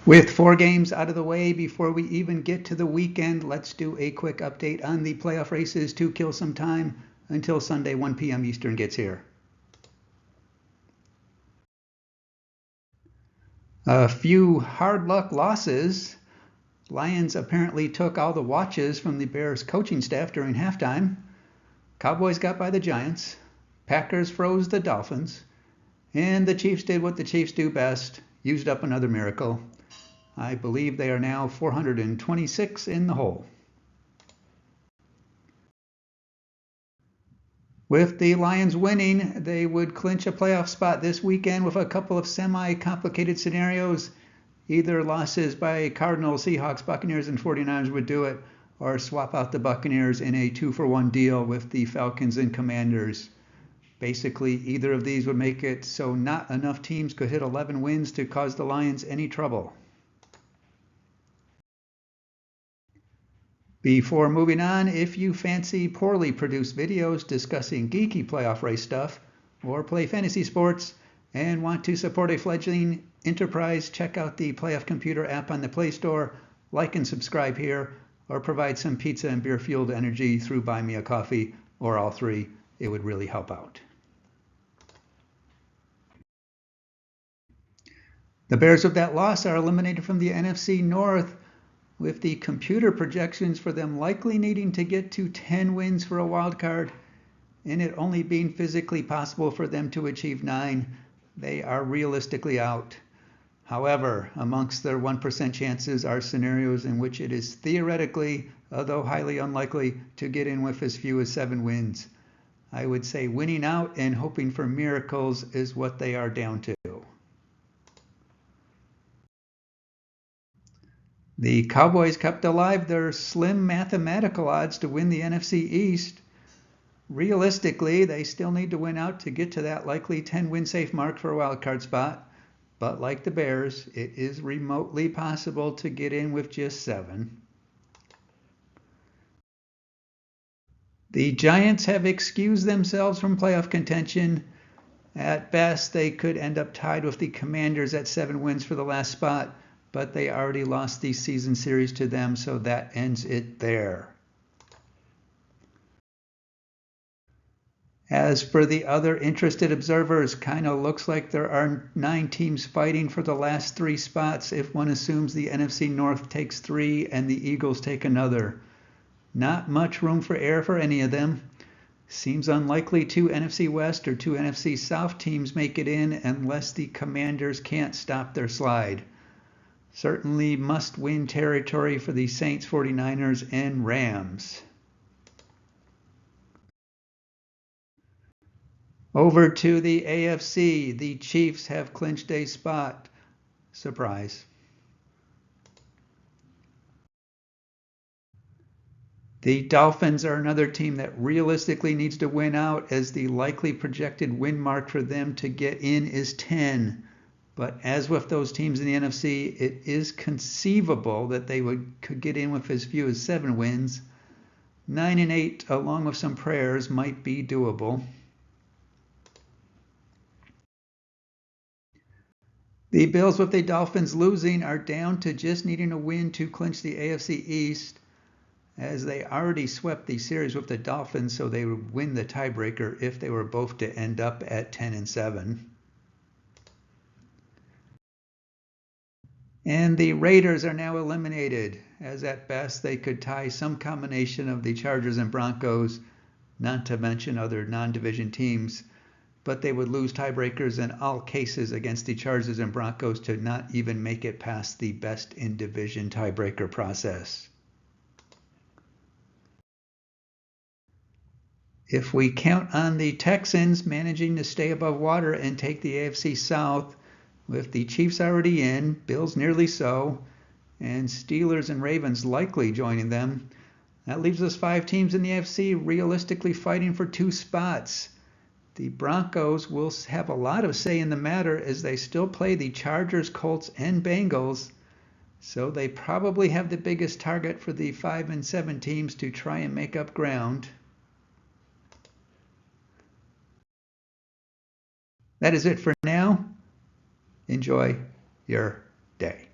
With 4 games out of the way before we even get to the weekend, let's do a quick update on the playoff races to kill some time until Sunday 1 p.m. Eastern gets here. A few hard luck losses. Lions apparently took all the watches from the Bears coaching staff during halftime. Cowboys got by the Giants. Packers froze the Dolphins. And the Chiefs did what the Chiefs do best, used up another miracle. I believe they are now 426 in the hole. With the Lions winning, they would clinch a playoff spot this weekend with a couple of semi-complicated scenarios. Either losses by Cardinals, Seahawks, Buccaneers, and 49ers would do it, or swap out the Buccaneers in a 2-for-1 deal with the Falcons and Commanders. Basically, either of these would make it so not enough teams could hit 11 wins to cause the Lions any trouble. Before moving on, if you fancy poorly produced videos discussing geeky playoff race stuff or play fantasy sports and want to support a fledgling enterprise, check out the Playoff Computer app on the Play Store, like and subscribe here, or provide some pizza and beer-fueled energy through Buy Me a Coffee, or all three. It would really help out. The Bears with that loss are eliminated from the NFC North, with the computer projections for them likely needing to get to 10 wins for a wild card, and it only being physically possible for them to achieve 9, they are realistically out. However, amongst their 1% chances are scenarios in which it is theoretically, although highly unlikely, to get in with as few as 7 wins. I would say winning out and hoping for miracles is what they are down to. The Cowboys kept alive their slim mathematical odds to win the NFC East. Realistically, they still need to win out to get to that likely 10-win safe mark for a wildcard spot. But like the Bears, it is remotely possible to get in with just 7. The Giants have excused themselves from playoff contention. At best, they could end up tied with the Commanders at 7 wins for the last spot, but they already lost the season series to them, so that ends it there. As for the other interested observers, kind of looks like there are 9 teams fighting for the last 3 spots if one assumes the NFC North takes 3 and the Eagles take another. Not much room for error for any of them. Seems unlikely 2 NFC West or 2 NFC South teams make it in unless the Commanders can't stop their slide. Certainly must-win territory for the Saints, 49ers, and Rams. Over to the AFC, the Chiefs have clinched a spot. Surprise. The Dolphins are another team that realistically needs to win out, as the likely projected win mark for them to get in is 10. But as with those teams in the NFC, it is conceivable that they could get in with as few as 7 wins. 9 and 8, along with some prayers, might be doable. The Bills, with the Dolphins losing, are down to just needing a win to clinch the AFC East, as they already swept the series with the Dolphins, so they would win the tiebreaker if they were both to end up at 10 and 7. And the Raiders are now eliminated, as at best they could tie some combination of the Chargers and Broncos, not to mention other non-division teams, but they would lose tiebreakers in all cases against the Chargers and Broncos to not even make it past the best in division tiebreaker process. If we count on the Texans managing to stay above water and take the AFC South, with the Chiefs already in, Bills nearly so, and Steelers and Ravens likely joining them, that leaves us 5 teams in the AFC realistically fighting for 2 spots. The Broncos will have a lot of say in the matter, as they still play the Chargers, Colts, and Bengals, so they probably have the biggest target for the 5 and 7 teams to try and make up ground. That is it for now. Enjoy your day.